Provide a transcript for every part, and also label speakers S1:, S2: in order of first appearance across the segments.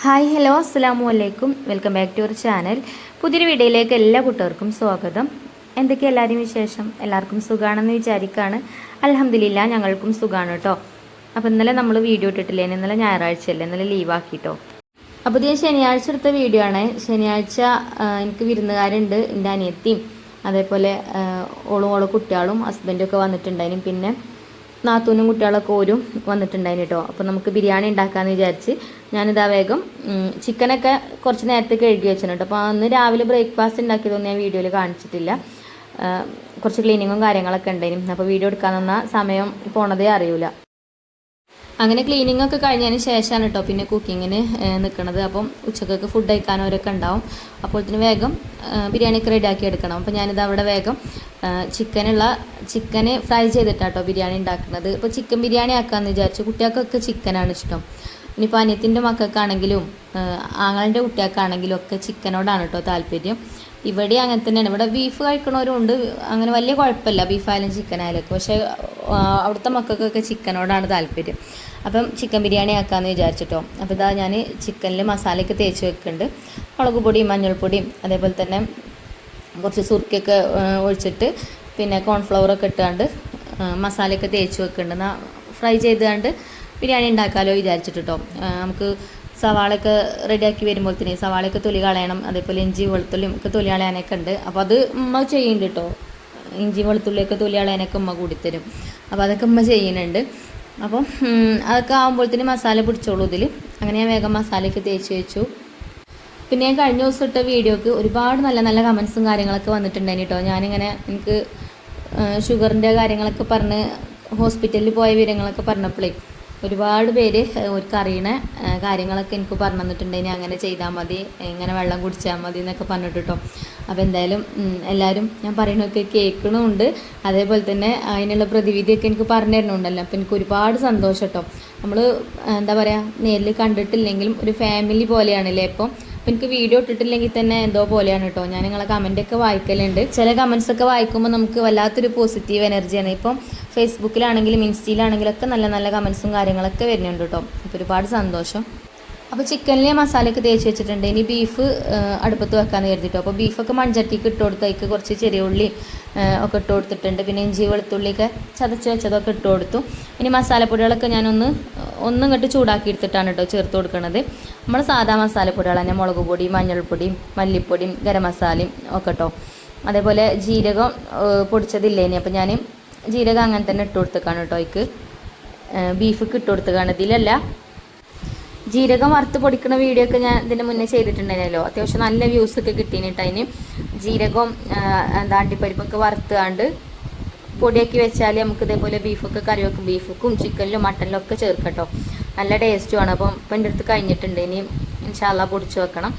S1: Hi hello അസ്സലാമു അലൈക്കും welcome back to our channel. പുതിയൊരു വീഡിയോയിലേക്ക് എല്ലാ കൂട്ടുകാർക്കും സ്വാഗതം. എന്തൊക്കെയാണ് എല്ലാവരും വിശേഷം? എല്ലാവർക്കും സുഖമാണെന്ന് വിചാരിക്കുകയാണ്. അൽഹംദുലില്ലാ ഞങ്ങൾക്കും സുഖമാണ് കേട്ടോ. അപ്പോൾ ഇന്നലെ നമ്മൾ വീഡിയോ ഇട്ടിട്ടില്ലേ, ഇന്നലെ ഞായറാഴ്ചയല്ലേ, ഇന്നലെ ലീവാക്കിട്ടോ. അപ്പോൾ ഇത് ശനിയാഴ്ച എടുത്ത വീഡിയോ ആണ്. ശനിയാഴ്ച എനിക്ക് വിരുന്നുകാരുണ്ട്, എൻ്റെ അനിയത്തിയും അതേപോലെ ഓളും കുട്ടികളും ഹസ്ബൻഡും ഒക്കെ വന്നിട്ടുണ്ടായിരുന്നു. പിന്നെ നാത്തൂനും കുട്ടികളൊക്കെ ഓരും വന്നിട്ടുണ്ടായിരുന്നു കേട്ടോ. അപ്പോൾ നമുക്ക് ബിരിയാണി ഉണ്ടാക്കാമെന്ന് വിചാരിച്ച് ഞാനിതാ വേഗം ചിക്കനൊക്കെ കുറച്ച് നേരത്തെ കഴുകി വെച്ചിട്ടുണ്ട് കേട്ടോ. അപ്പോൾ അന്ന് രാവിലെ ബ്രേക്ക്ഫാസ്റ്റ് ഉണ്ടാക്കിയതൊന്നും ഞാൻ വീഡിയോയിൽ കാണിച്ചിട്ടില്ല. കുറച്ച് ക്ലീനിങ്ങും കാര്യങ്ങളൊക്കെ ഉണ്ടായിരുന്നു. അപ്പോൾ വീഡിയോ എടുക്കാൻ നിന്ന സമയം പോണതേ അറിയില്ല. അങ്ങനെ ക്ലീനിങ് ഒക്കെ കഴിഞ്ഞതിന് ശേഷമാണ് കേട്ടോ പിന്നെ കുക്കിങ്ങിന് നിൽക്കുന്നത്. അപ്പം ഉച്ചക്കൊക്കെ ഫുഡ് കഴിക്കാനവരൊക്കെ ഉണ്ടാവും. അപ്പോൾ ഇതിന് വേഗം ബിരിയാണിക്ക് റെഡിയാക്കി എടുക്കണം. അപ്പോൾ ഞാനിത് അവിടെ വേഗം ചിക്കന് ഫ്രൈ ചെയ്തിട്ടാട്ടോ ബിരിയാണി ഉണ്ടാക്കുന്നത്. ഇപ്പോൾ ചിക്കൻ ബിരിയാണി ആക്കാമെന്ന് വിചാരിച്ചു. കുട്ടികൾക്കൊക്കെ ചിക്കനാണ് ഇഷ്ടം. ഇനിയിപ്പോൾ അനിയത്തിൻ്റെ മക്കൾക്കാണെങ്കിലും ആങ്ങളുടെ കുട്ടികൾക്കാണെങ്കിലും ഒക്കെ ചിക്കനോടാണ് കേട്ടോ താല്പര്യം. ഇവിടെ അങ്ങനെ തന്നെയാണ്. ഇവിടെ ബീഫ് കഴിക്കണവരുണ്ട്, അങ്ങനെ വലിയ കുഴപ്പമില്ല ബീഫായാലും ചിക്കനായാലൊക്കെ. പക്ഷേ അവിടുത്തെ മക്കൾക്കൊക്കെ ചിക്കനോടാണ് താല്പര്യം. അപ്പം ചിക്കൻ ബിരിയാണി ആക്കാമെന്ന് വിചാരിച്ചിട്ടോ. അപ്പോൾ ഇതാ ഞാൻ ചിക്കനിൽ മസാലയൊക്കെ തേച്ച് വെക്കുന്നുണ്ട്. മുളക് പൊടിയും മഞ്ഞൾപ്പൊടിയും അതേപോലെ തന്നെ കുറച്ച് സുർക്കയൊക്കെ ഒഴിച്ചിട്ട് പിന്നെ കോൺഫ്ലവറൊക്കെ ഇട്ടുകൊണ്ട് മസാലയൊക്കെ തേച്ച് വെക്കുന്നുണ്ട്. ഫ്രൈ ചെയ്തുകൊണ്ട് ബിരിയാണി ഉണ്ടാക്കാമല്ലോ വിചാരിച്ചിട്ടോ. നമുക്ക് സവാളയൊക്കെ റെഡിയാക്കി വരുമ്പോഴത്തേന് സവാളയൊക്കെ തൊലി കളയണം. അതേപോലെ ഇഞ്ചി വെളുത്തുള്ളിയും ഒക്കെ തൊലി കളയാനൊക്കെ ഉണ്ട്. അപ്പോൾ അത് ഉമ്മ ചെയ്യുന്നുണ്ട് കേട്ടോ. ഇഞ്ചി വെളുത്തുള്ളിയൊക്കെ തൊലി കളയാനൊക്കെ ഉമ്മ കൂടിത്തരും. അപ്പോൾ അതൊക്കെ ഉമ്മ ചെയ്യുന്നുണ്ട്. അപ്പം അതൊക്കെ ആകുമ്പോഴത്തേന് മസാല പിടിച്ചോളൂ ഇതിൽ. അങ്ങനെ ഞാൻ വേഗം മസാലയൊക്കെ തേച്ച് വെച്ചു. പിന്നെ ഞാൻ കഴിഞ്ഞ ദിവസം ഇട്ട വീഡിയോക്ക് ഒരുപാട് നല്ല നല്ല കമൻസും കാര്യങ്ങളൊക്കെ വന്നിട്ടുണ്ടായിരുന്നു കേട്ടോ. ഞാനിങ്ങനെ എനിക്ക് ഷുഗറിൻ്റെ കാര്യങ്ങളൊക്കെ പറഞ്ഞ് ഹോസ്പിറ്റലിൽ പോയ വിവരങ്ങളൊക്കെ പറഞ്ഞപ്പോഴേ ഒരുപാട് പേര് അവർക്ക് അറിയണ കാര്യങ്ങളൊക്കെ എനിക്ക് പറഞ്ഞു തന്നിട്ടുണ്ടെങ്കിൽ അങ്ങനെ ചെയ്താൽ മതി, ഇങ്ങനെ വെള്ളം കുടിച്ചാൽ മതി എന്നൊക്കെ പറഞ്ഞിട്ട് കേട്ടോ. അപ്പോൾ എന്തായാലും എല്ലാവരും ഞാൻ പറയണതൊക്കെ കേൾക്കണമുണ്ട്. അതേപോലെ തന്നെ അതിനുള്ള പ്രതിവിധിയൊക്കെ എനിക്ക് പറഞ്ഞു തരണമുണ്ടല്ലോ. അപ്പോൾ എനിക്ക് ഒരുപാട് സന്തോഷം കേട്ടോ. നമ്മൾ എന്താ പറയുക, നേരിൽ കണ്ടിട്ടില്ലെങ്കിലും ഒരു ഫാമിലി പോലെയാണല്ലേ ഇപ്പം. അപ്പോൾ എനിക്ക് വീഡിയോ ഇട്ടിട്ടില്ലെങ്കിൽ തന്നെ എന്തോ പോലെയാണ് കേട്ടോ. ഞാൻ നിങ്ങളെ കമൻറ്റൊക്കെ വായിക്കലുണ്ട്. ചില കമൻസൊക്കെ വായിക്കുമ്പോൾ നമുക്ക് വല്ലാത്തൊരു പോസിറ്റീവ് എനർജിയാണ്. ഇപ്പം ഫേസ്ബുക്കിലാണെങ്കിലും ഇൻസ്റ്റയിലാണെങ്കിലും ഒക്കെ നല്ല നല്ല കമൻസും കാര്യങ്ങളൊക്കെ വരുന്നുണ്ട് കേട്ടോ. അപ്പോൾ ഒരുപാട് സന്തോഷം. അപ്പോൾ ചിക്കനിലെ മസാലയൊക്കെ തേച്ച് വെച്ചിട്ടുണ്ട്. ഇനി ബീഫ് അടുപ്പത്ത് വെക്കാമെന്ന് കരുതിട്ടോ. അപ്പോൾ ബീഫൊക്കെ മൺചട്ടിക്ക് ഇട്ട് കൊടുത്തു. അതിക്ക് കുറച്ച് ചെറിയ ഉള്ളി ഒക്കെ ഇട്ട് കൊടുത്തിട്ടുണ്ട്. പിന്നെ ഇഞ്ചി വെളുത്തുള്ളിയൊക്കെ ചതച്ച് വെച്ചതൊക്കെ ഇട്ട് കൊടുത്തു. ഇനി മസാലപ്പൊടികളൊക്കെ ഞാനൊന്ന് ഇങ്ങോട്ട് ചൂടാക്കി എടുത്തിട്ടാണ് കേട്ടോ ചേർത്ത് കൊടുക്കുന്നത്. നമ്മൾ സാധാ മസാലപ്പൊടികൾ തന്നെ, മുളക് പൊടിയും മഞ്ഞൾപ്പൊടിയും മല്ലിപ്പൊടിയും ഗരം മസാലയും ഒക്കെ കേട്ടോ. അതേപോലെ ജീരകം പൊടിച്ചതില്ലേ ഇനി. അപ്പോൾ ഞാൻ ജീരകം അങ്ങനെ തന്നെ ഇട്ട് കൊടുത്തേക്കാണ് കേട്ടോ. അതിക്ക് ബീഫൊക്കെ ഇട്ട് കൊടുത്തേക്കാണ്. ഇതിലല്ല, ജീരകം വറുത്ത് പൊടിക്കുന്ന വീഡിയോ ഒക്കെ ഞാൻ ഇതിൻ്റെ മുന്നേ ചെയ്തിട്ടുണ്ടായിരുന്നല്ലോ. അത്യാവശ്യം നല്ല വ്യൂസൊക്കെ കിട്ടിയിട്ട് അതിന് ജീരകം അണ്ടിപ്പരിപ്പൊക്കെ വറുത്താണ്ട് പൊടിയാക്കി വെച്ചാൽ നമുക്ക് ഇതേപോലെ ബീഫൊക്കെ കറി വെക്കും. ബീഫുക്കും ചിക്കനിലും മട്ടനിലും ഒക്കെ ചേർക്കട്ടോ. നല്ല ടേസ്റ്റുമാണ്. അപ്പം ഇപ്പം എൻ്റെ അടുത്ത് കഴിഞ്ഞിട്ടുണ്ട്. ഇനി ഇൻഷാ അല്ലാഹ് പൊടിച്ച് വെക്കണം.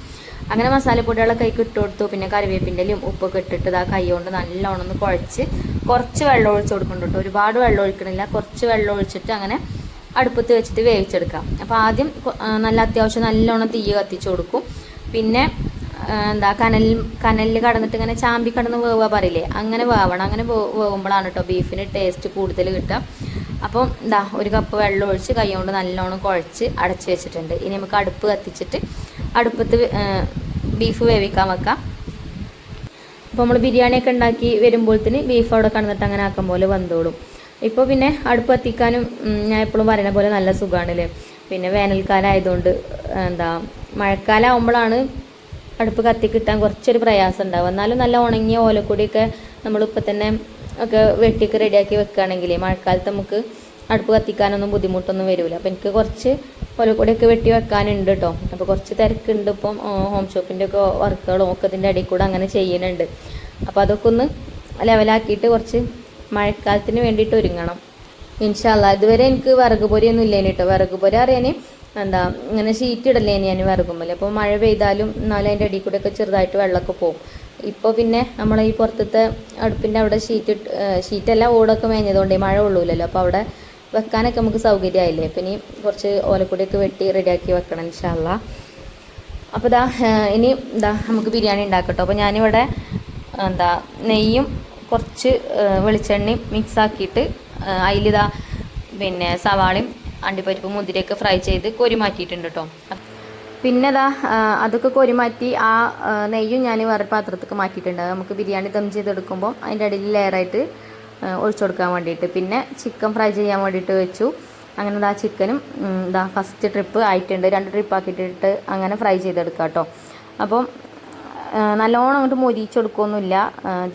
S1: അങ്ങനെ മസാലപ്പൊടികളൊക്കെ കൈക്ക് ഇട്ട് കൊടുത്തു. പിന്നെ കറിവേപ്പിൻ്റെലും ഉപ്പൊക്കെ ഇട്ടിട്ട് കൈ കൊണ്ട് നല്ലോണം ഒന്ന് കുഴച്ച് കുറച്ച് വെള്ളം ഒഴിച്ച് കൊടുക്കുന്നുണ്ട് കേട്ടോ. ഒരുപാട് വെള്ളം ഒഴിക്കണില്ല, കുറച്ച് വെള്ളം ഒഴിച്ചിട്ട് അങ്ങനെ അടുപ്പത്ത് വെച്ചിട്ട് വേവിച്ചെടുക്കാം. അപ്പോൾ ആദ്യം അത്യാവശ്യം നല്ലോണം തീ കത്തിച്ച് കൊടുക്കും. പിന്നെ കനലിൽ കടന്നിട്ട് ഇങ്ങനെ ചാമ്പി കടന്ന് വേവുക പറയില്ലേ, അങ്ങനെ വേവണം. അങ്ങനെ വേവുമ്പോഴാണ് കേട്ടോ ബീഫിന് ടേസ്റ്റ് കൂടുതൽ കിട്ടുക. അപ്പം ഒരു കപ്പ് വെള്ളം ഒഴിച്ച് കൈ കൊണ്ട് നല്ലോണം കുഴച്ച് അടച്ച് വെച്ചിട്ടുണ്ട്. ഇനി നമുക്ക് അടുപ്പ് കത്തിച്ചിട്ട് അടുപ്പത്ത് ബീഫ് വേവിക്കാൻ വെക്കാം. അപ്പോൾ നമ്മൾ ബിരിയാണിയൊക്കെ ഉണ്ടാക്കി വരുമ്പോഴത്തേന് ബീഫ് അവിടെ കടന്നിട്ട് അങ്ങനെ ആക്കാൻ പോലെ വന്നോളും. ഇപ്പോൾ പിന്നെ അടുപ്പ് കത്തിക്കാനും ഞാൻ എപ്പോഴും പറയുന്ന പോലെ നല്ല സുഖമാണല്ലേ. പിന്നെ വേനൽക്കാലം ആയതുകൊണ്ട് മഴക്കാലം ആകുമ്പോഴാണ് അടുപ്പ് കത്തിക്കിട്ടാൻ കുറച്ചൊരു പ്രയാസം ഉണ്ടാവും. എന്നാലും നല്ല ഉണങ്ങിയ ഓലക്കൊടിയൊക്കെ നമ്മളിപ്പോൾ തന്നെ ഒക്കെ വെട്ടിയൊക്കെ റെഡിയാക്കി വെക്കുകയാണെങ്കിൽ മഴക്കാലത്ത് നമുക്ക് അടുപ്പ് കത്തിക്കാനൊന്നും ബുദ്ധിമുട്ടൊന്നും വരില്ല. അപ്പോൾ എനിക്ക് കുറച്ച് ഓലക്കൊടിയൊക്കെ വെട്ടി വെക്കാനുണ്ട് കേട്ടോ. അപ്പോൾ കുറച്ച് തിരക്കുണ്ട്. ഇപ്പം ഹോം ഷോപ്പിൻ്റെ ഒക്കെ വർക്കുകളും ഒക്കെ ഇതിൻ്റെ ഇടയിൽ കൂടെ അങ്ങനെ ചെയ്യുന്നുണ്ട്. അപ്പോൾ അതൊക്കെ ഒന്ന് ലെവലാക്കിയിട്ട് കുറച്ച് മഴക്കാലത്തിന് വേണ്ടിയിട്ട് ഒരുങ്ങണം ഇൻഷാ അല്ലാഹ്. ഇതുവരെ എനിക്ക് വിറക് പൊരിയൊന്നും ഇല്ലേനി കേട്ടോ. വിറക് പൊരി അറിയാൻ ഇങ്ങനെ ഷീറ്റ് ഇടലേനി ഞാൻ വിറകുമ്പോൾ. അപ്പോൾ മഴ പെയ്താലും എന്നാലും അതിൻ്റെ അടിയിൽ കൂടെയൊക്കെ ചെറുതായിട്ട് വെള്ളമൊക്കെ പോകും. ഇപ്പോൾ പിന്നെ നമ്മൾ ഈ പുറത്തത്തെ അടുപ്പിൻ്റെ അവിടെ ഷീറ്റല്ല ഓടൊക്കെ മേഞ്ഞതുകൊണ്ട് മഴ കൊള്ളൂലല്ലോ. അപ്പോൾ അവിടെ വെക്കാനൊക്കെ നമുക്ക് സൗകര്യമായില്ലേ. അപ്പം ഇനി കുറച്ച് ഓലക്കൊടിയൊക്കെ വെട്ടി റെഡിയാക്കി വെക്കണം ഇൻഷാ അല്ലാഹ്. അപ്പോൾ ഇനി നമുക്ക് ബിരിയാണി ഉണ്ടാക്കട്ടോ. അപ്പോൾ ഞാനിവിടെ നെയ്യും കുറച്ച് വെളിച്ചെണ്ണയും മിക്സാക്കിയിട്ട് അതിലിതാ പിന്നെ സവാളയും അണ്ടിപ്പരിപ്പ് മുന്തിരിയൊക്കെ ഫ്രൈ ചെയ്ത് കോരി മാറ്റിയിട്ടുണ്ട് കേട്ടോ. പിന്നെ ഇതാ അതൊക്കെ കോരിമാറ്റി ആ നെയ്യും ഞാൻ വേറെ പാത്രത്തേക്ക് മാറ്റിയിട്ടുണ്ട്. നമുക്ക് ബിരിയാണി ദം ചെയ്തെടുക്കുമ്പോൾ അതിൻ്റെ അടിയിൽ ലെയറായിട്ട് ഒഴിച്ചു കൊടുക്കാൻ വേണ്ടിയിട്ട്. പിന്നെ ചിക്കൻ ഫ്രൈ ചെയ്യാൻ വേണ്ടിയിട്ട് വെച്ചു. അങ്ങനെ ഇതാ ചിക്കനും ഇതാ ഫസ്റ്റ് ട്രിപ്പ് ആയിട്ടുണ്ട്. 2 ട്രിപ്പ് ആക്കിയിട്ടിട്ട് അങ്ങനെ ഫ്രൈ ചെയ്തെടുക്കാം കേട്ടോ. അപ്പം നല്ലോണം അങ്ങോട്ട് മൊരിച്ചെടുക്കുകയൊന്നുമില്ല,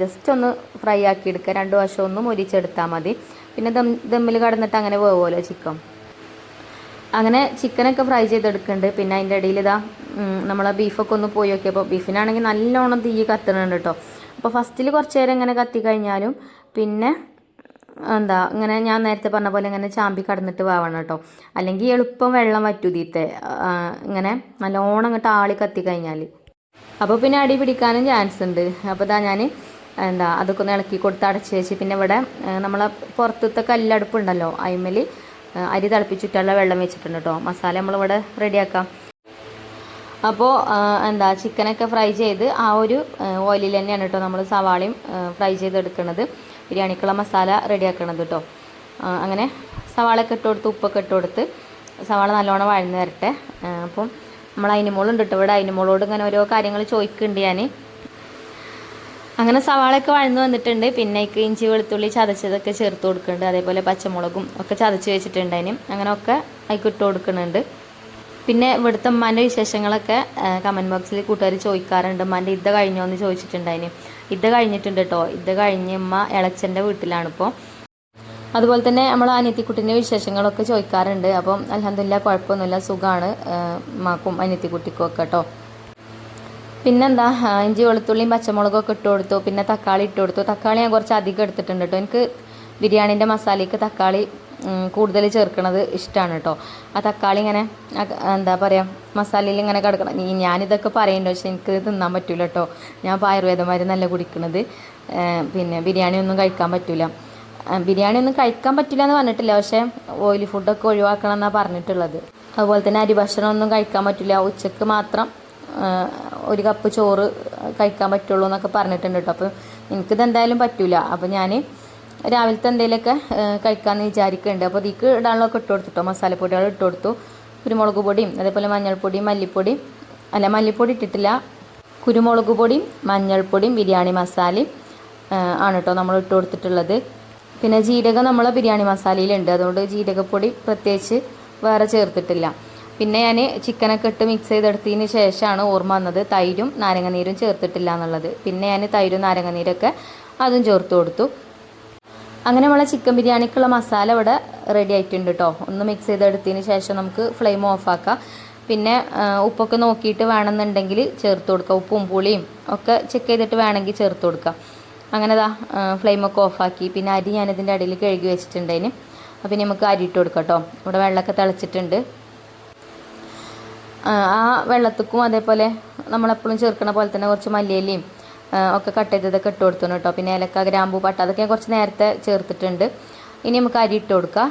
S1: ജസ്റ്റ് ഒന്ന് ഫ്രൈ ആക്കി എടുക്കുക. 2 വശം ഒന്ന് മൊരിച്ചെടുത്താൽ മതി. പിന്നെ ദമ്മിൽ കടന്നിട്ട് അങ്ങനെ വേവുമല്ലോ ചിക്കൻ. അങ്ങനെ ചിക്കനൊക്കെ ഫ്രൈ ചെയ്തെടുക്കുന്നുണ്ട്. പിന്നെ അതിൻ്റെ ഇടയിൽ ഇതാ നമ്മളെ ബീഫൊക്കെ ഒന്ന് പോയി നോക്കിയപ്പോൾ ബീഫിനാണെങ്കിൽ നല്ലോണം തീ കത്തുന്നുണ്ട് കേട്ടോ. അപ്പോൾ ഫസ്റ്റിൽ കുറച്ച് നേരം ഇങ്ങനെ കത്തി കഴിഞ്ഞാലും പിന്നെ ഇങ്ങനെ ഞാൻ നേരത്തെ പറഞ്ഞ പോലെ ഇങ്ങനെ ചാമ്പി കടന്നിട്ട് വേവണം കേട്ടോ. അല്ലെങ്കിൽ എളുപ്പം വെള്ളം വറ്റുതീത്തെ ഇങ്ങനെ നല്ലോണം അങ്ങോട്ട് ആളി കത്തി കഴിഞ്ഞാൽ. അപ്പോൾ പിന്നെ അടി പിടിക്കാനും ചാൻസ് ഉണ്ട്. അപ്പോൾ ഞാൻ അതൊക്കെ ഒന്ന് ഇളക്കി കൊടുത്ത് അടച്ച് വെച്ച് പിന്നെ ഇവിടെ നമ്മളെ പുറത്തത്തെ കല്ലടുപ്പുണ്ടല്ലോ അതിന്മേൽ അരി തിളപ്പിച്ചിട്ടുള്ള വെള്ളം വെച്ചിട്ടുണ്ട് കേട്ടോ. മസാല നമ്മളിവിടെ റെഡിയാക്കാം. അപ്പോൾ ചിക്കനൊക്കെ ഫ്രൈ ചെയ്ത് ആ ഒരു ഓയിലിൽ തന്നെയാണ് കേട്ടോ നമ്മൾ സവാളയും ഫ്രൈ ചെയ്തെടുക്കുന്നത്, ബിരിയാണിക്കുള്ള മസാല റെഡിയാക്കണത് കേട്ടോ. അങ്ങനെ സവാളയൊക്കെ ഇട്ട് കൊടുത്ത് ഉപ്പൊക്കെ ഇട്ട് കൊടുത്ത് സവാള നല്ലോണം വഴന്ന് വരട്ടെ. അപ്പം നമ്മൾ അതിനുമോളുണ്ട് കേട്ടോ ഇവിടെ. അതിനുമോളോട് ഇങ്ങനെ ഓരോ കാര്യങ്ങൾ ചോദിക്കുന്നുണ്ട് ഞാൻ. അങ്ങനെ സവാളയൊക്കെ വഴന്ന് വന്നിട്ടുണ്ട്. പിന്നെ ഇഞ്ചി വെളുത്തുള്ളി ചതച്ചതൊക്കെ ചേർത്ത് കൊടുക്കുന്നുണ്ട്. അതേപോലെ പച്ചമുളകും ഒക്കെ ചതച്ച് വെച്ചിട്ടുണ്ട്. അങ്ങനെയൊക്കെ അതിൽ ഇട്ട് കൊടുക്കുന്നുണ്ട്. പിന്നെ ഇവിടുത്തെ ഉമ്മാൻ്റെ വിശേഷങ്ങളൊക്കെ കമൻറ്റ് ബോക്സിൽ കൂട്ടുകാർ ചോദിക്കാറുണ്ട്. ഉമ്മാൻ്റെ ഇദ്ദ കഴിഞ്ഞോ എന്ന് ചോദിച്ചിട്ടുണ്ടായിന്. ഇദ്ദ കഴിഞ്ഞിട്ടുണ്ട് കേട്ടോ. ഇദ്ദ കഴിഞ്ഞ് ഉമ്മ ഇളച്ചൻ്റെ വീട്ടിലാണിപ്പോൾ. അതുപോലെ തന്നെ നമ്മൾ അനിയത്തിക്കുട്ടീൻ്റെ വിശേഷങ്ങളൊക്കെ ചോദിക്കാറുണ്ട്. അപ്പം അൽഹംദുലില്ലാ കുഴപ്പമൊന്നുമില്ല, സുഖമാണ് ഉമ്മാക്കും അനിയത്തിക്കുട്ടിക്കും ഒക്കെ കേട്ടോ. പിന്നെന്താ ഇഞ്ചി വെളുത്തുള്ളിയും പച്ചമുളകൊക്കെ ഇട്ട് കൊടുത്തു. പിന്നെ തക്കാളി ഇട്ട് കൊടുത്തു. തക്കാളി ഞാൻ കുറച്ച് അധികം എടുത്തിട്ടുണ്ട് കേട്ടോ. എനിക്ക് ബിരിയാണീൻ്റെ മസാലയ്ക്ക് തക്കാളി കൂടുതൽ ചേർക്കുന്നത് ഇഷ്ടമാണ് കേട്ടോ. ആ തക്കാളി ഇങ്ങനെ മസാലയിൽ ഇങ്ങനെ കിടക്കണം. ഞാനിതൊക്കെ പറയുന്നുണ്ട്, പക്ഷെ എനിക്ക് തിന്നാൻ പറ്റില്ല കേട്ടോ. ഞാൻ ഇപ്പോൾ ആയുർവേദ മരുന്നല്ല കുടിക്കുന്നത്. പിന്നെ ബിരിയാണി ഒന്നും കഴിക്കാൻ പറ്റില്ല. ബിരിയാണി ഒന്നും കഴിക്കാൻ പറ്റില്ല എന്ന് പറഞ്ഞിട്ടില്ല, പക്ഷേ ഓയിലി ഫുഡൊക്കെ ഒഴിവാക്കണം എന്നാണ് പറഞ്ഞിട്ടുള്ളത്. അതുപോലെ തന്നെ അരി ഭക്ഷണം ഒന്നും കഴിക്കാൻ പറ്റില്ല. ഉച്ചക്ക് മാത്രം 1 കപ്പ് ചോറ് കഴിക്കാൻ പറ്റുള്ളൂ എന്നൊക്കെ പറഞ്ഞിട്ടുണ്ട് കേട്ടോ. അപ്പോൾ എനിക്കിത് എന്തായാലും പറ്റില്ല. അപ്പോൾ ഞാൻ രാവിലത്തെ എന്തെങ്കിലുമൊക്കെ കഴിക്കാമെന്ന് വിചാരിക്കുന്നുണ്ട്. അപ്പോൾ ഇതിക്ക് ഇടാനുള്ളതൊക്കെ ഇട്ട് കൊടുത്തിട്ടോ. മസാലപ്പൊടികൾ ഇട്ട് കൊടുത്തു. കുരുമുളക് പൊടിയും അതേപോലെ മഞ്ഞൾപ്പൊടിയും മല്ലിപ്പൊടി ഇട്ടിട്ടില്ല. കുരുമുളക് പൊടിയും മഞ്ഞൾപ്പൊടിയും ബിരിയാണി മസാലയും ആണ് കേട്ടോ നമ്മൾ ഇട്ട് കൊടുത്തിട്ടുള്ളത്. പിന്നെ ജീരകം നമ്മളെ ബിരിയാണി മസാലയിലുണ്ട്, അതുകൊണ്ട് ജീരകപ്പൊടി പ്രത്യേകിച്ച് വേറെ ചേർത്തിട്ടില്ല. പിന്നെ ഞാൻ ചിക്കനൊക്കെ ഇട്ട് മിക്സ് ചെയ്തെടുത്തതിന് ശേഷമാണ് ഓർമ്മ വന്നത് തൈരും നാരങ്ങനീരും ചേർത്തിട്ടില്ല എന്നുള്ളത്. പിന്നെ ഞാൻ തൈരും നാരങ്ങനീരൊക്കെ അതും ചേർത്ത് കൊടുത്തു. അങ്ങനെ നമ്മളെ ചിക്കൻ ബിരിയാണിക്കുള്ള മസാല ഇവിടെ റെഡി ആയിട്ടുണ്ട് കേട്ടോ. ഒന്ന് മിക്സ് ചെയ്തെടുത്തതിന് ശേഷം നമുക്ക് ഫ്ലെയിം ഓഫാക്കാം. പിന്നെ ഉപ്പൊക്കെ നോക്കിയിട്ട് വേണമെന്നുണ്ടെങ്കിൽ ചേർത്ത് കൊടുക്കുക. ഉപ്പും പുളിയും ഒക്കെ ചെക്ക് ചെയ്തിട്ട് വേണമെങ്കിൽ ചേർത്ത് കൊടുക്കുക. അങ്ങനെ ഫ്ലെയിമൊക്കെ ഓഫാക്കി. പിന്നെ അരി ഞാനിതിൻ്റെ അടിയിൽ കഴുകി വെച്ചിട്ടുണ്ടതിന്. അപ്പം നമുക്ക് അരി ഇട്ട് കൊടുക്കാം കേട്ടോ. ഇവിടെ വെള്ളമൊക്കെ തിളച്ചിട്ടുണ്ട്. ആ വെള്ളത്തിക്കും അതേപോലെ നമ്മളെപ്പോഴും ചേർക്കണ പോലെ തന്നെ കുറച്ച് മല്ലിയിലയും ഒക്കെ കട്ട് ചെയ്തതൊക്കെ ഇട്ട് കൊടുത്തു കേട്ടോ. പിന്നെ ഏലക്ക, ഗ്രാമ്പൂ, പട്ട അതൊക്കെ കുറച്ച് നേരത്തെ ചേർത്തിട്ടുണ്ട്. ഇനി നമുക്ക് അരി ഇട്ട് കൊടുക്കാം.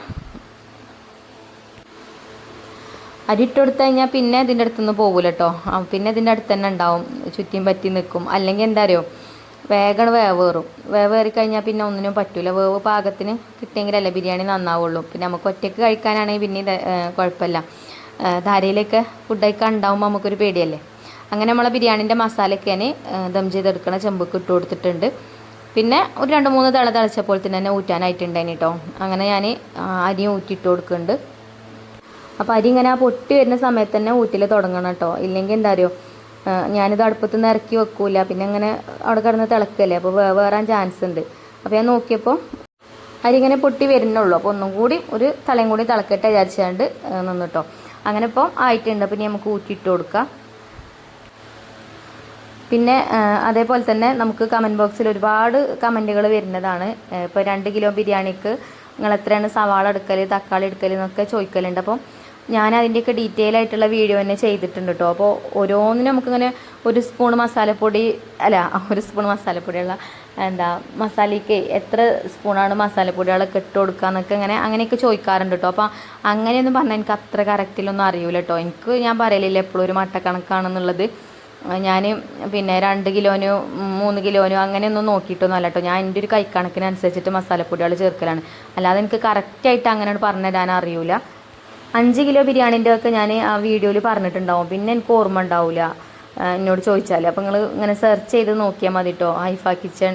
S1: അരി ഇട്ട് കൊടുത്തു കഴിഞ്ഞാൽ പിന്നെ ഇതിൻ്റെ അടുത്തൊന്നും പോകില്ല കേട്ടോ. പിന്നെ ഇതിൻ്റെ അടുത്ത് തന്നെ ഉണ്ടാവും, ചുറ്റിയും പറ്റി നിൽക്കും. അല്ലെങ്കിൽ എന്താ അറിയോ, വേഗം വേവേറും. വേവേറി കഴിഞ്ഞാൽ പിന്നെ ഒന്നിനും പറ്റില്ല. വേവ് പാകത്തിന് കിട്ടിയെങ്കിലല്ലേ ബിരിയാണി നന്നാവുള്ളൂ. പിന്നെ നമുക്ക് ഒറ്റയ്ക്ക് കഴിക്കാനാണെങ്കിൽ പിന്നെ കുഴപ്പമില്ല. ധാരയിലൊക്കെ ഫുഡ് കഴിക്കാൻ ഉണ്ടാവുമ്പോൾ നമുക്കൊരു പേടിയല്ലേ. അങ്ങനെ നമ്മളെ ബിരിയാണീൻ്റെ മസാലയൊക്കെ ഞാൻ ദം ചെയ്തെടുക്കണ ചെമ്പൊക്കെ ഇട്ട് കൊടുത്തിട്ടുണ്ട്. പിന്നെ ഒരു 2-3 തിളച്ചപ്പോൾ തന്നെ ഊറ്റാനായിട്ടുണ്ടായിന് കേട്ടോ. അങ്ങനെ ഞാൻ അരിയും ഊറ്റിയിട്ട് കൊടുക്കുന്നുണ്ട്. അപ്പോൾ അരി ഇങ്ങനെ പൊട്ടി വരുന്ന സമയത്ത് തന്നെ ഊറ്റിൽ തുടങ്ങണം കേട്ടോ. ഇല്ലെങ്കിൽ എന്താ അറിയോ, ഞാനിത് അടുപ്പത്ത് നിന്ന് ഇറക്കി വെക്കൂല, പിന്നെ ഇങ്ങനെ അവിടെ കിടന്ന് തിളക്കല്ലേ, അപ്പോൾ വേറാൻ ചാൻസ് ഉണ്ട്. അപ്പോൾ ഞാൻ നോക്കിയപ്പോൾ അരി ഇങ്ങനെ പൊട്ടി വരുന്നുള്ളൂ. അപ്പോൾ ഒന്നും കൂടി ഒരു തലയും കൂടി തിളക്കട്ടെ വിചാരിച്ചുകൊണ്ട് നിന്നിട്ടോ. അങ്ങനെ ഇപ്പോൾ ആയിട്ടുണ്ട്. അപ്പോൾ ഇനി നമുക്ക് ഊറ്റിയിട്ട് കൊടുക്കാം. പിന്നെ അതേപോലെ തന്നെ നമുക്ക് കമൻറ്റ് ബോക്സിൽ ഒരുപാട് കമൻറ്റുകൾ വരുന്നതാണ്. ഇപ്പോൾ 2 കിലോ ബിരിയാണിക്ക് നിങ്ങൾ എത്രയാണ് സവാള എടുക്കൽ, തക്കാളി എടുക്കൽ എന്നൊക്കെ ചോദിക്കലുണ്ട്. അപ്പോൾ ഞാൻ അതിൻ്റെയൊക്കെ ഡീറ്റെയിൽ ആയിട്ടുള്ള വീഡിയോ തന്നെ ചെയ്തിട്ടുണ്ട് കേട്ടോ. അപ്പോൾ ഓരോന്നിനും നമുക്കിങ്ങനെ 1 സ്പൂൺ മസാലപ്പൊടിയുള്ള മസാലയ്ക്ക് എത്ര സ്പൂണാണ് മസാലപ്പൊടികളൊക്കെ ഇട്ട് കൊടുക്കുക എന്നൊക്കെ അങ്ങനെയൊക്കെ ചോദിക്കാറുണ്ട് കേട്ടോ. അപ്പോൾ അങ്ങനെയൊന്നും പറഞ്ഞാൽ എനിക്ക് അത്ര കറക്റ്റിലൊന്നും അറിയില്ല കേട്ടോ. ഞാൻ പറയലില്ല എപ്പോഴും ഒരു മട്ടക്കണക്കാണെന്നുള്ളത്. ഞാൻ പിന്നെ 2 കിലോനോ 3 കിലോനോ അങ്ങനെയൊന്നും നോക്കിയിട്ടൊന്നും അല്ല കേട്ടോ. ഞാൻ എൻ്റെ ഒരു കൈക്കണക്കിനനുസരിച്ചിട്ട് മസാലപ്പൊടികൾ ചേർക്കലാണ്. അല്ലാതെ എനിക്ക് കറക്റ്റായിട്ട് അങ്ങനെ പറഞ്ഞു തരാൻ അറിയില്ല. 5 കിലോ ബിരിയാണിൻ്റെ ഒക്കെ ഞാൻ ആ വീഡിയോയിൽ പറഞ്ഞിട്ടുണ്ടാവും. പിന്നെ എനിക്ക് ഓർമ്മ ഉണ്ടാവില്ല എന്നോട് ചോദിച്ചാൽ. അപ്പോൾ നിങ്ങൾ ഇങ്ങനെ സെർച്ച് ചെയ്ത് നോക്കിയാൽ മതി കേട്ടോ. ഹൈഫ കിച്ചൺ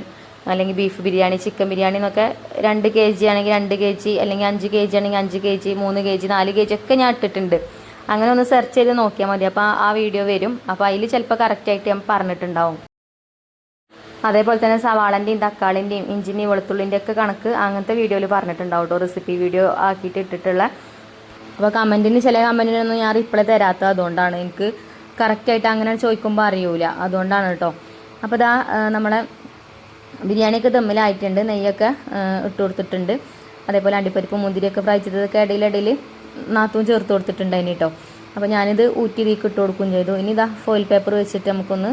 S1: അല്ലെങ്കിൽ ബീഫ് ബിരിയാണി, ചിക്കൻ ബിരിയാണി എന്നൊക്കെ 2 kg ആണെങ്കിൽ 2 kg, അല്ലെങ്കിൽ 5 kg ആണെങ്കിൽ 5 kg, 3 kg, 4 kg ഒക്കെ ഞാൻ ഇട്ടിട്ടുണ്ട്. അങ്ങനെ ഒന്ന് സെർച്ച് ചെയ്ത് നോക്കിയാൽ മതി. അപ്പോൾ ആ വീഡിയോ വരും. അപ്പോൾ അതിൽ ചിലപ്പോൾ കറക്റ്റായിട്ട് ഞാൻ പറഞ്ഞിട്ടുണ്ടാവും. അതേപോലെ തന്നെ സവാളൻ്റെയും തക്കാളിൻ്റെയും ഇഞ്ചിൻ്റെയും വെളുത്തുള്ളിൻ്റെ ഒക്കെ കണക്ക് അങ്ങനത്തെ വീഡിയോയിൽ പറഞ്ഞിട്ടുണ്ടാവും കേട്ടോ. റെസിപ്പി വീഡിയോ ആക്കിയിട്ട് ഇട്ടിട്ടുള്ള. അപ്പോൾ ചില കമൻറ്റിനൊന്നും ഞാൻ റിപ്ലൈ തരാത്തത് അതുകൊണ്ടാണ്. എനിക്ക് കറക്റ്റായിട്ട് അങ്ങനെ ചോദിക്കുമ്പോൾ അറിയൂല, അതുകൊണ്ടാണ് കേട്ടോ. അപ്പോൾ ഇതാ നമ്മളെ ബിരിയാണിയൊക്കെ ദമ്മിലായിട്ടുണ്ട്. നെയ്യൊക്കെ ഇട്ട് കൊടുത്തിട്ടുണ്ട്. അതേപോലെ അണ്ടിപ്പരിപ്പ് മുന്തിരിയൊക്കെ ഫ്രൈ ചെയ്തതൊക്കെ ഇടയിലിടയിൽ നാത്തും ചേർത്ത് കൊടുത്തിട്ടുണ്ട് അതിന് കേട്ടോ. അപ്പോൾ ഞാനിത് ഊറ്റി തീക്ക് ഇട്ട് കൊടുക്കുകയും ചെയ്തു. ഇനി ഇതാ ഫോയിൽ പേപ്പർ വെച്ചിട്ട് നമുക്കൊന്ന്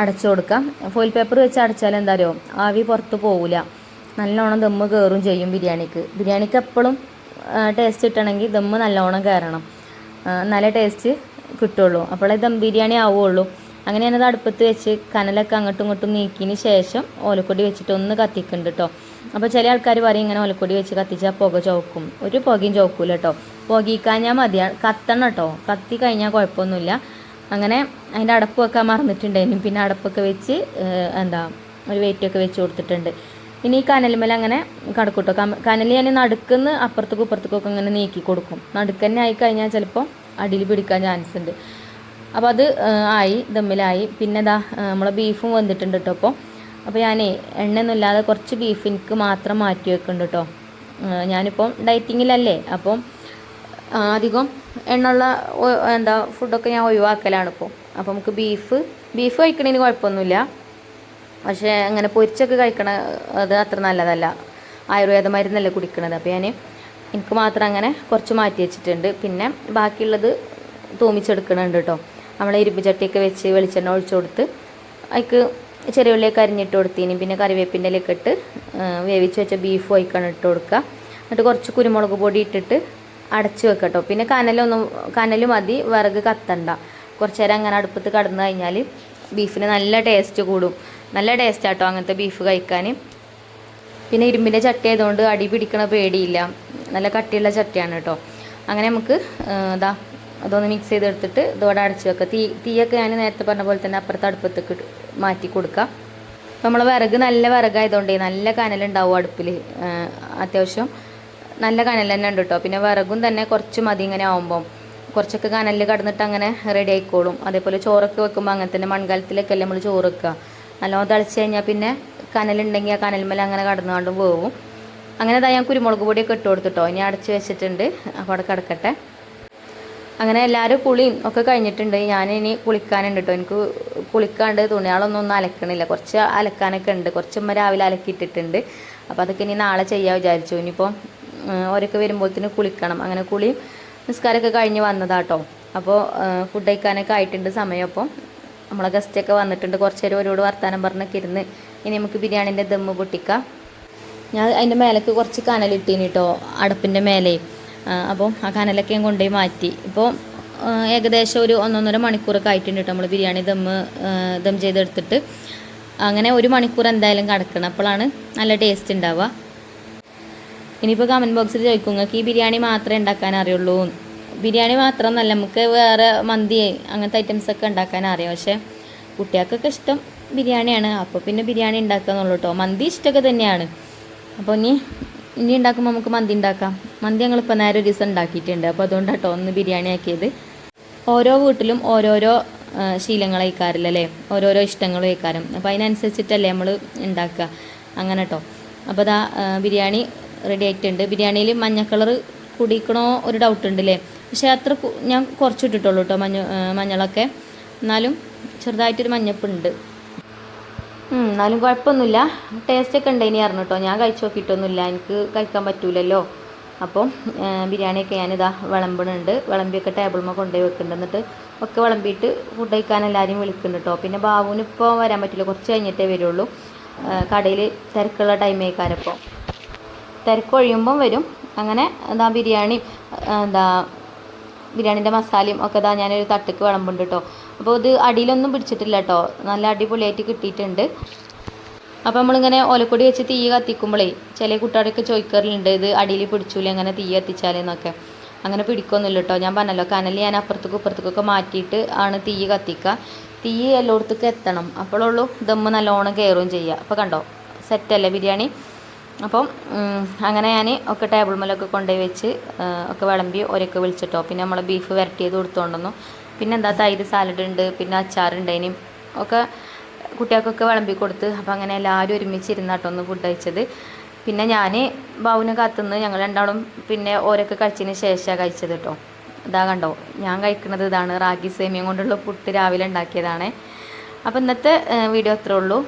S1: അടച്ചു കൊടുക്കാം. ഫോയിൽ പേപ്പർ വെച്ച് അടച്ചാൽ എന്താ അറിയോ, ആവി പുറത്ത് പോവില്ല, നല്ലോണം ദമ്മ് കയറും ചെയ്യും ബിരിയാണിക്ക് എപ്പോഴും ടേസ്റ്റ് കിട്ടണമെങ്കിൽ ദമ്മ് നല്ലോണം കയറണം, നല്ല ടേസ്റ്റ് കിട്ടുള്ളൂ, അപ്പോഴേ ദം ബിരിയാണി ആവുള്ളൂ. അങ്ങനെ ഞാനത് അടുപ്പത്ത് വെച്ച് കനലൊക്കെ അങ്ങോട്ടും ഇങ്ങോട്ടും നീക്കിയതിന് ശേഷം ഓലക്കൊടി വെച്ചിട്ട് ഒന്ന് കത്തിക്കുന്നുണ്ട് കേട്ടോ. അപ്പോൾ ചില ആൾക്കാർ പറയും ഇങ്ങനെ ഓലക്കൊടി വെച്ച് കത്തിച്ചാൽ പുക ചോക്കും. ഒരു പുകയും ചോക്കൂല കേട്ടോ. പുകയിക്കാഞ്ഞാൽ മതിയാണ്, കത്തണം കേട്ടോ. കത്തി കഴിഞ്ഞാൽ കുഴപ്പമൊന്നുമില്ല. അങ്ങനെ അതിൻ്റെ അടപ്പ് വെക്കാൻ മറന്നിട്ടുണ്ടായിരുന്നു. പിന്നെ അടപ്പൊക്കെ വെച്ച് ഒരു വെയിറ്റൊക്കെ വെച്ച് കൊടുത്തിട്ടുണ്ട്. ഇനി ഈ കനൽമേൽ അങ്ങനെ കടക്കൂട്ടോ. കനൽ ഞാൻ നടുക്കുന്ന് അപ്പുറത്തേക്കും ഇപ്പുറത്തേക്കൊക്കെ അങ്ങനെ നീക്കി കൊടുക്കും. നടുക്കന്നെ ആയി കഴിഞ്ഞാൽ ചിലപ്പോൾ അടിയിൽ പിടിക്കാൻ ചാൻസ് ഉണ്ട്. അപ്പോൾ അത് ആയി, ദമ്മിലായി. പിന്നെ നമ്മളെ ബീഫും വന്നിട്ടുണ്ട് കേട്ടോ. അപ്പോൾ ഞാൻ എണ്ണയൊന്നും ഇല്ലാതെ കുറച്ച് ബീഫ് എനിക്ക് മാത്രം മാറ്റി വെക്കുന്നുണ്ട് കേട്ടോ. ഞാനിപ്പം ഡയറ്റിങ്ങിലല്ലേ, അപ്പം അധികം എണ്ണുള്ള ഫുഡൊക്കെ ഞാൻ ഒഴിവാക്കലാണ് ഇപ്പോൾ. അപ്പോൾ നമുക്ക് ബീഫ് കഴിക്കണതിന് കുഴപ്പമൊന്നുമില്ല. പക്ഷേ അങ്ങനെ പൊരിച്ചൊക്കെ കഴിക്കണ അത് അത്ര നല്ലതല്ല, ആയുർവേദ മരുന്നല്ലേ കുടിക്കണത്. അപ്പോൾ എനിക്ക് മാത്രം അങ്ങനെ കുറച്ച് മാറ്റി വെച്ചിട്ടുണ്ട്. പിന്നെ ബാക്കിയുള്ളത് തൂമിച്ചെടുക്കണുണ്ട് കേട്ടോ. നമ്മൾ ഇരുമ്പ് ചട്ടിയൊക്കെ വെച്ച് വെളിച്ചെണ്ണ ഒഴിച്ചു കൊടുത്ത് അതിക്ക് ചെറിയ ഉള്ളിയൊക്കെ അരിഞ്ഞിട്ട് കൊടുത്തിന്. പിന്നെ കറിവേപ്പിൻ്റെ ഇലയൊക്കെ ഇട്ട് വേവിച്ച് വെച്ച ബീഫ് ഒഴിക്കണം ഇട്ട് കൊടുക്കുക. എന്നിട്ട് കുറച്ച് കുരുമുളക് പൊടി ഇട്ടിട്ട് അടച്ച് വെക്കുക കേട്ടോ. പിന്നെ കനൽ മതി, വിറക് കത്തണ്ട. കുറച്ച് നേരം അങ്ങനെ അടുപ്പത്ത് കടന്നു കഴിഞ്ഞാൽ ബീഫിന് നല്ല ടേസ്റ്റ് കൂടും. നല്ല ടേസ്റ്റാട്ടോ അങ്ങനത്തെ ബീഫ് കഴിക്കാൻ. പിന്നെ ഇരുമ്പിൻ്റെ ചട്ടി ആയതുകൊണ്ട് അടി പിടിക്കണ പേടിയില്ല, നല്ല കട്ടിയുള്ള ചട്ടിയാണ് കേട്ടോ. അങ്ങനെ നമുക്ക് അതൊന്ന് മിക്സ് ചെയ്തെടുത്തിട്ട് ഇതോടെ അടച്ച് വെക്കുക. തീയൊക്കെ ഞാൻ നേരത്തെ പറഞ്ഞ പോലെ തന്നെ അപ്പുറത്തെ അടുപ്പത്തേക്ക് മാറ്റി കൊടുക്കുക. അപ്പോൾ നമ്മൾ വിറക് നല്ല വിറകായതുകൊണ്ടേ നല്ല കനലുണ്ടാവും അടുപ്പിൽ. അത്യാവശ്യം നല്ല കനൽ തന്നെ ഉണ്ട് കേട്ടോ. പിന്നെ വിറകും തന്നെ കുറച്ച് മതി. ഇങ്ങനെ ആകുമ്പം കുറച്ചൊക്കെ കനലിൽ കടന്നിട്ട് അങ്ങനെ റെഡി ആയിക്കോളും. അതേപോലെ ചോറൊക്കെ വെക്കുമ്പോൾ അങ്ങനെ തന്നെ മൺകാലത്തിലൊക്കെ അല്ലേ നമ്മൾ ചോറ് വെക്കുക. നല്ലോണം തിളച്ച് കഴിഞ്ഞാൽ പിന്നെ കനലുണ്ടെങ്കിൽ ആ കനൽമേൽ അങ്ങനെ കടന്നുകൊണ്ടും പോവും. അങ്ങനെ ഞാൻ കുരുമുളക് പൊടിയൊക്കെ ഇട്ട് കൊടുത്തിട്ടോ. ഇനി അടച്ച് വെച്ചിട്ടുണ്ട്. അപ്പോൾ അവിടെ കിടക്കട്ടെ. അങ്ങനെ എല്ലാവരും കുളിയും ഒക്കെ കഴിഞ്ഞിട്ടുണ്ട്. ഞാനിനി കുളിക്കാനുണ്ട് കേട്ടോ. എനിക്ക് കുളിക്കാണ്ട് തുണികളൊന്നും അലക്കണില്ല, കുറച്ച് അലക്കാനൊക്കെ ഉണ്ട്. കുറച്ചമ്മ രാവിലെ അലക്കിയിട്ടിട്ടുണ്ട്. അപ്പോൾ അതൊക്കെ ഇനി നാളെ ചെയ്യാൻ വിചാരിച്ചു. ഇനിയിപ്പോൾ ഓരൊക്കെ വരുമ്പോഴത്തേന് കുളിക്കണം. അങ്ങനെ കുളിയും നിസ്കാരമൊക്കെ കഴിഞ്ഞ് വന്നതാട്ടോ. അപ്പോൾ ഫുഡ് കഴിക്കാനൊക്കെ ആയിട്ടുണ്ട് സമയം. അപ്പോൾ നമ്മളെ ഗസ്റ്റൊക്കെ വന്നിട്ടുണ്ട്. കുറച്ച് നേരം അവരോട് വർത്താനം പറഞ്ഞൊക്കെ ഇരുന്ന് ഇനി നമുക്ക് ബിരിയാണീൻ്റെ ദമ്മ് പൊട്ടിക്കാം. ഞാൻ അതിൻ്റെ മേലേക്ക് കുറച്ച് കനലിട്ടീന് കേട്ടോ, അടുപ്പിൻ്റെ മേലെ. അപ്പോൾ ആ കനലൊക്കെ ഞാൻ കൊണ്ടുപോയി മാറ്റി. ഇപ്പോൾ ഏകദേശം ഒരു 1.5 മണിക്കൂറൊക്കെ ആയിട്ടുണ്ട് കേട്ടോ നമ്മൾ ബിരിയാണി ദം ചെയ്തെടുത്തിട്ട്. അങ്ങനെ 1 മണിക്കൂർ എന്തായാലും കിടക്കണം, അപ്പോഴാണ് നല്ല ടേസ്റ്റ് ഉണ്ടാവുക. ഇനിയിപ്പോൾ കമൻറ്റ് ബോക്സിൽ ചോദിക്കും നിങ്ങൾക്ക് ഈ ബിരിയാണി മാത്രമേ ഉണ്ടാക്കാൻ അറിയുള്ളൂ. ബിരിയാണി മാത്രമൊന്നുമല്ല, നമുക്ക് വേറെ മന്തി അങ്ങനത്തെ ഐറ്റംസൊക്കെ ഉണ്ടാക്കാൻ അറിയാം. പക്ഷേ കുട്ടികൾക്കൊക്കെ ഇഷ്ടം ബിരിയാണിയാണ്. അപ്പോൾ പിന്നെ ബിരിയാണി ഉണ്ടാക്കാന്നുള്ളൂ കേട്ടോ. മന്തി ഇഷ്ടമൊക്കെ തന്നെയാണ്. അപ്പോൾ ഇനി ഉണ്ടാക്കുമ്പോൾ നമുക്ക് മന്തി ഉണ്ടാക്കാം. മന്തി ഞങ്ങളിപ്പോൾ നേരെ ഒരു ദിവസം ഉണ്ടാക്കിയിട്ടുണ്ട്. അപ്പോൾ അതുകൊണ്ടാണ് കേട്ടോ ഒന്ന് ബിരിയാണി ആക്കിയത്. ഓരോ വീട്ടിലും ഓരോരോ ശീലങ്ങൾ വയ്ക്കാറില്ലല്ലേ, ഓരോരോ ഇഷ്ടങ്ങൾ വയ്ക്കാറും. അപ്പോൾ അതിനനുസരിച്ചിട്ടല്ലേ നമ്മൾ ഉണ്ടാക്കുക അങ്ങനെ കേട്ടോ. അപ്പോൾ ബിരിയാണി റെഡി ആയിട്ടുണ്ട്. ബിരിയാണിയിൽ മഞ്ഞ കളർ കുടിക്കണോ ഒരു ഡൗട്ട് ഉണ്ട് അല്ലേ. പക്ഷേ അത്ര ഞാൻ കുറച്ചിട്ടിട്ടുള്ളൂ കേട്ടോ മഞ്ഞളൊക്കെ. എന്നാലും ചെറുതായിട്ടൊരു മഞ്ഞപ്പുണ്ട്. എന്നാലും കുഴപ്പമൊന്നുമില്ല, ടേസ്റ്റൊക്കെ ഉണ്ട്. ഇനി അറിഞ്ഞു കേട്ടോ. ഞാൻ കഴിച്ചു നോക്കിയിട്ടൊന്നുമില്ല, എനിക്ക് കഴിക്കാൻ പറ്റൂലല്ലോ. അപ്പം ബിരിയാണിയൊക്കെ ഞാനിതാ വിളമ്പണുണ്ട്. വിളമ്പിയൊക്കെ ടേബിളിൽ കൊണ്ടുപോയി വെക്കുന്നുണ്ട്. എന്നിട്ട് ഒക്കെ വിളമ്പിയിട്ട് ഫുഡ് കഴിക്കാൻ എല്ലാവരും വിളിക്കുന്നുണ്ട് കേട്ടോ. പിന്നെ ബാബുവിന് ഇപ്പോൾ വരാൻ പറ്റില്ല, കുറച്ച് കഴിഞ്ഞിട്ടേ വരുള്ളൂ. കടയിൽ തിരക്കുള്ള ടൈമേക്കാരപ്പോൾ തിരക്കൊഴിയുമ്പം വരും. അങ്ങനെ ബിരിയാണി ബിരിയാണീൻ്റെ മസാലയും ഒക്കെ ഞാനൊരു തട്ടിക്ക് വിളമ്പുണ്ട് കേട്ടോ. അപ്പോൾ ഇത് അടിയിലൊന്നും പിടിച്ചിട്ടില്ല കേട്ടോ, നല്ല അടിപൊളിയായിട്ട് കിട്ടിയിട്ടുണ്ട്. അപ്പോൾ നമ്മളിങ്ങനെ ഓലക്കൊടി വെച്ച് തീ കത്തിക്കുമ്പോഴേ ചില കുട്ടികളൊക്കെ ചോദിക്കാറുണ്ട് ഇത് അടിയിൽ പിടിച്ചൂല എങ്ങനെ തീ കത്തിച്ചാലെന്നൊക്കെ. അങ്ങനെ പിടിക്കൊന്നുമില്ല കേട്ടോ. ഞാൻ പറഞ്ഞല്ലോ കനൽ ഞാൻ അപ്പുറത്തേക്കും ഇപ്പുറത്തേക്കൊക്കെ മാറ്റിയിട്ട് ആണ് തീ കത്തിക്കുക. തീ എല്ലായിടത്തേക്കും എത്തണം, അപ്പോഴുള്ളൂ ദമ്മ് നല്ലോണം കയറുകയും ചെയ്യുക. അപ്പോൾ കണ്ടോ സെറ്റല്ലേ ബിരിയാണി. അപ്പം അങ്ങനെ ഞാൻ ഒക്കെ ടേബിൾ മേലൊക്കെ കൊണ്ടുപോയി വെച്ച് ഒക്കെ വിളമ്പി ഒരൊക്കെ വിളിച്ചിട്ടോ. പിന്നെ നമ്മൾ ബീഫ് വരട്ടിയത് കൊടുത്തുകൊണ്ടൊന്നു. പിന്നെ എന്താ തൈര് സാലഡ് ഉണ്ട്, പിന്നെ അച്ചാറുണ്ട്. ഇനിയും ഒക്കെ കുട്ടികൾക്കൊക്കെ വിളമ്പി കൊടുത്ത്. അപ്പോൾ അങ്ങനെ എല്ലാവരും ഒരുമിച്ചിരുന്നാട്ടോ ഒന്ന് ഫുഡ് കഴിച്ചത്. പിന്നെ ഞാൻ ബാവുവിനെ കാത്തുനിന്ന് ഞങ്ങൾ രണ്ടാളും പിന്നെ ഓരൊക്കെ കഴിച്ചതിന് ശേഷമാണ് കഴിച്ചത് കേട്ടോ. ഇതാ കണ്ടോ ഞാൻ കഴിക്കുന്നത് ഇതാണ്, റാഗി സേമിയ കൊണ്ടുള്ള പുട്ട് രാവിലെ ഉണ്ടാക്കിയതാണ്. അപ്പോൾ ഇന്നത്തെ വീഡിയോ അത്രേ ഉള്ളൂ.